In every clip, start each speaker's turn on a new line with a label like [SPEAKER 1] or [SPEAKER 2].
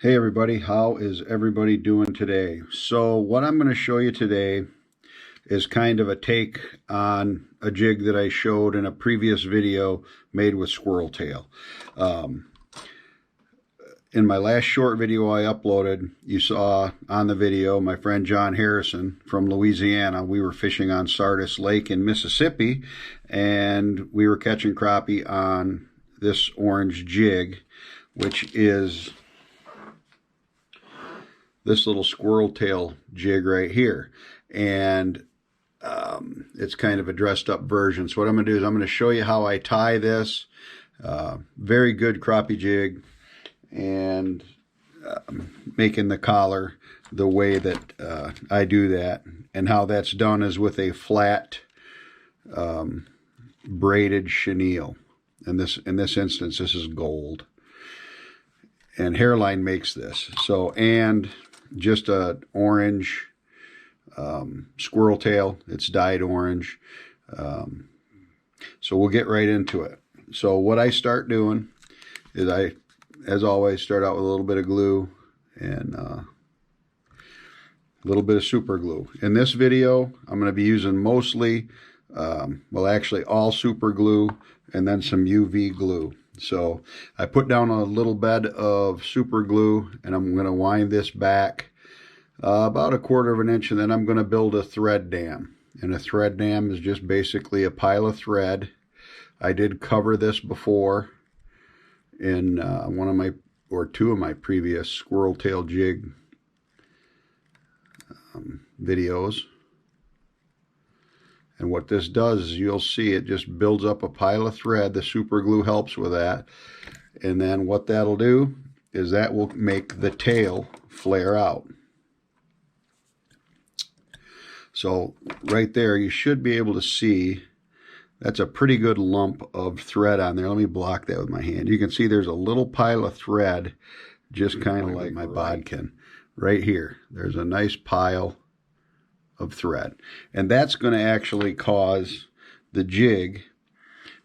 [SPEAKER 1] Hey everybody, how is everybody doing today? So what I'm going to show you today is kind of a take on a jig that I showed in a previous video made with squirrel tail. In my last short video I uploaded, you saw on the video my friend John Harrison from Louisiana. We were fishing on Sardis Lake in Mississippi, and we were catching crappie on this orange jig, which is this little squirrel tail jig right here. And it's kind of a dressed up version. So what I'm going to do is I'm going to show you how I tie this. Very good crappie jig, and making the collar the way that I do that. And how that's done is with a flat braided chenille. In this instance, this is gold. And Hairline makes this. So, and just a orange squirrel tail. It's dyed orange. So we'll get right into it. So what I start doing is I, as always, start out with a little bit of glue and a little bit of super glue. In this video, I'm going to be using mostly, well, actually all super glue and then some UV glue. So I put down a little bed of super glue, and I'm going to wind this back about 1/4 of an inch, and then I'm going to build a thread dam. And a thread dam is just basically a pile of thread. I did cover this before in one of my, or two of my previous squirrel tail jig videos. And what this does is, you'll see it just builds up a pile of thread. The super glue helps with that. And then what that'll do is that will make the tail flare out. So right there, you should be able to see that's a pretty good lump of thread on there. Let me block that with my hand. You can see there's a little pile of thread, just kind of like my bodkin. Right here, there's a nice pile of thread, and that's going to actually cause the jig,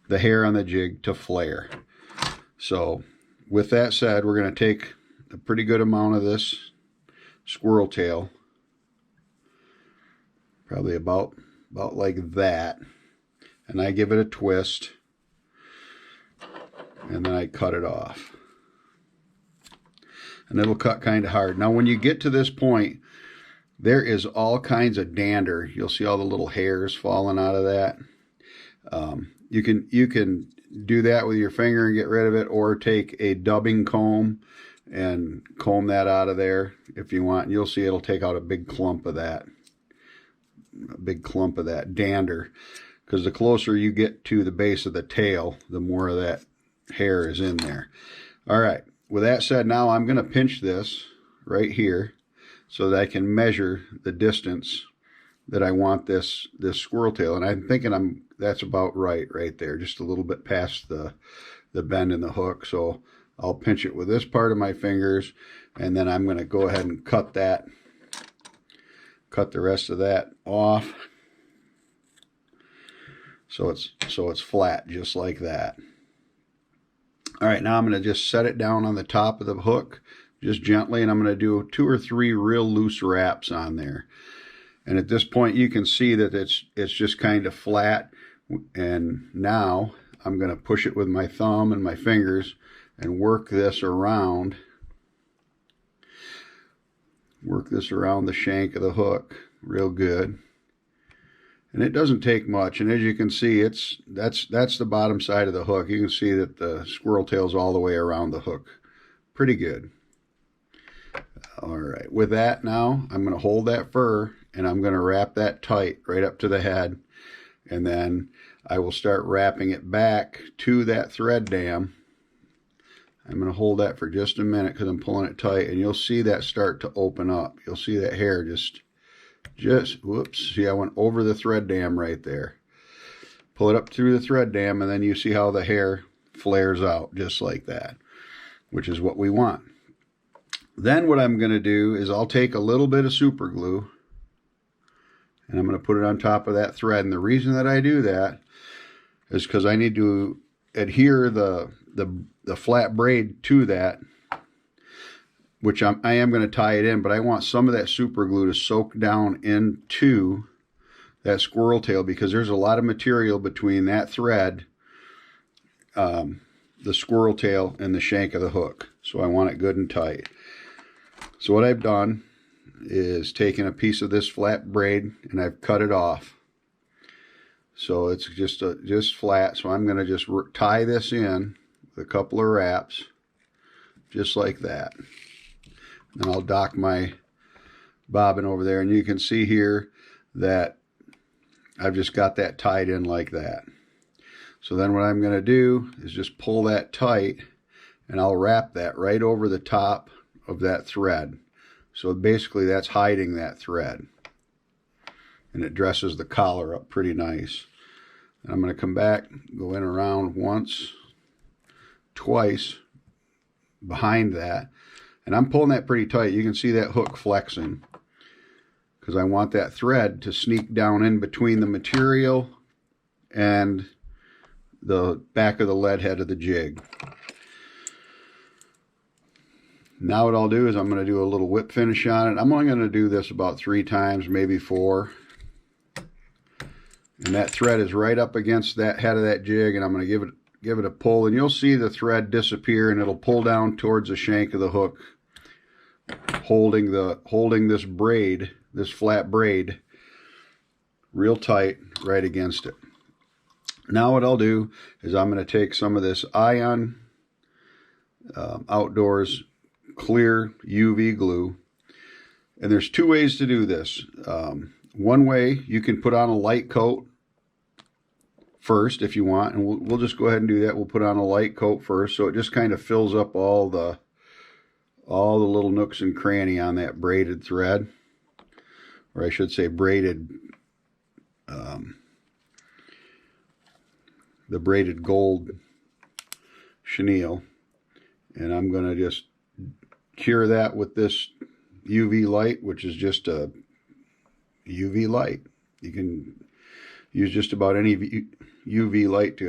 [SPEAKER 1] the hair on the jig, to flare. So with that said, we're going to take a pretty good amount of this squirrel tail, probably about like that, and I give it a twist, and then I cut it off, and it'll cut kind of hard. Now when you get to this point, there is all kinds of dander. You'll see all the little hairs falling out of that. You can do that with your finger and get rid of it, or take a dubbing comb and comb that out of there if you want. And you'll see it'll take out a big clump of that. A big clump of that dander. Because the closer you get to the base of the tail, the more of that hair is in there. All right. With that said, now I'm going to pinch this right here, so that I can measure the distance that I want this squirrel tail. And I'm thinking that's about right there, just a little bit past the bend in the hook. So I'll pinch it with this part of my fingers, and then I'm going to go ahead and cut the rest of that off. So it's flat, just like that. All right, now I'm going to just set it down on the top of the hook, just gently, and I'm going to do 2 or 3 real loose wraps on there. And at this point, you can see that it's just kind of flat. And now I'm going to push it with my thumb and my fingers and work this around. Work this around the shank of the hook real good. And it doesn't take much. And as you can see, that's the bottom side of the hook. You can see that the squirrel tail's all the way around the hook. Pretty good. All right, with that now, I'm going to hold that fur, and I'm going to wrap that tight right up to the head, and then I will start wrapping it back to that thread dam. I'm going to hold that for just a minute because I'm pulling it tight, and you'll see that start to open up. You'll see that hair just whoops, see, I went over the thread dam right there. Pull it up through the thread dam, and then you see how the hair flares out just like that, which is what we want. Then what I'm going to do is I'll take a little bit of super glue, and I'm going to put it on top of that thread. And the reason that I do that is because I need to adhere the flat braid to that which I am going to tie it in, but I want some of that super glue to soak down into that squirrel tail, because there's a lot of material between that thread, the squirrel tail, and the shank of the hook. So I want it good and tight. So what I've done is taken a piece of this flat braid and I've cut it off. So it's just flat. So I'm going to just tie this in with a couple of wraps, just like that. Then I'll dock my bobbin over there, and you can see here that I've just got that tied in like that. So then what I'm going to do is just pull that tight, and I'll wrap that right over the top of that thread. So basically that's hiding that thread, and it dresses the collar up pretty nice. And I'm going to come back, go in around once, twice behind that, and I'm pulling that pretty tight. You can see that hook flexing, because I want that thread to sneak down in between the material and the back of the lead head of the jig. Now what I'll do is I'm going to do a little whip finish on it. I'm only going to do this about 3 times, maybe 4. And that thread is right up against that head of that jig, and I'm going to give it a pull, and you'll see the thread disappear, and it'll pull down towards the shank of the hook, holding this braid, this flat braid, real tight right against it. Now what I'll do is I'm going to take some of this Ion Outdoors clear UV glue, and there's 2 ways to do this. One way, you can put on a light coat first if you want, and we'll just go ahead and do that. We'll put on a light coat first, so it just kind of fills up all the little nooks and cranny on that braided thread, or I should say braided, the braided gold chenille. And I'm going to just cure that with this UV light, which is just a UV light. You can use just about any UV light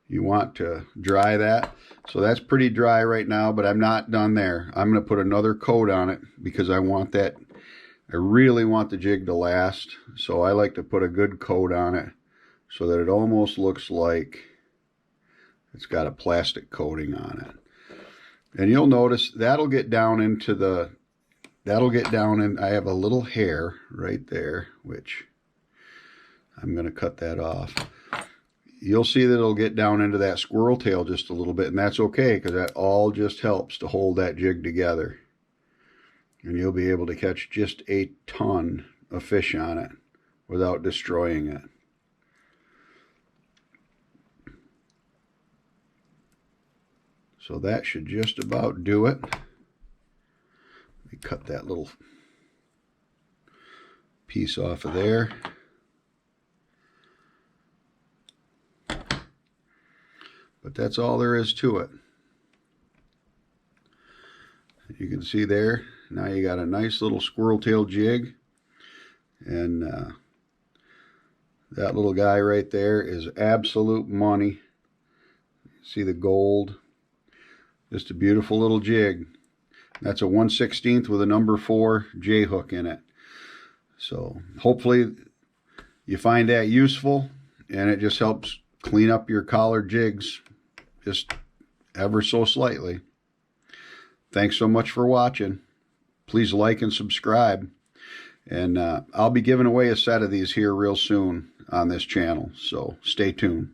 [SPEAKER 1] you want to dry that. So that's pretty dry right now, but I'm not done there. I'm going to put another coat on it, because I really want the jig to last. So I like to put a good coat on it so that it almost looks like it's got a plastic coating on it. And you'll notice that'll get down in, I have a little hair right there, which I'm going to cut that off. You'll see that it'll get down into that squirrel tail just a little bit, and that's okay, because that all just helps to hold that jig together. And you'll be able to catch just a ton of fish on it without destroying it. So that should just about do it. Let me cut that little piece off of there. But that's all there is to it. You can see there, now you got a nice little squirrel tail jig. And that little guy right there is absolute money. See the gold? Just a beautiful little jig. That's a 1/16 with a number 4 J hook in it. So hopefully you find that useful, and it just helps clean up your collared jigs just ever so slightly. Thanks so much for watching. Please like and subscribe. And I'll be giving away a set of these here real soon on this channel, so stay tuned.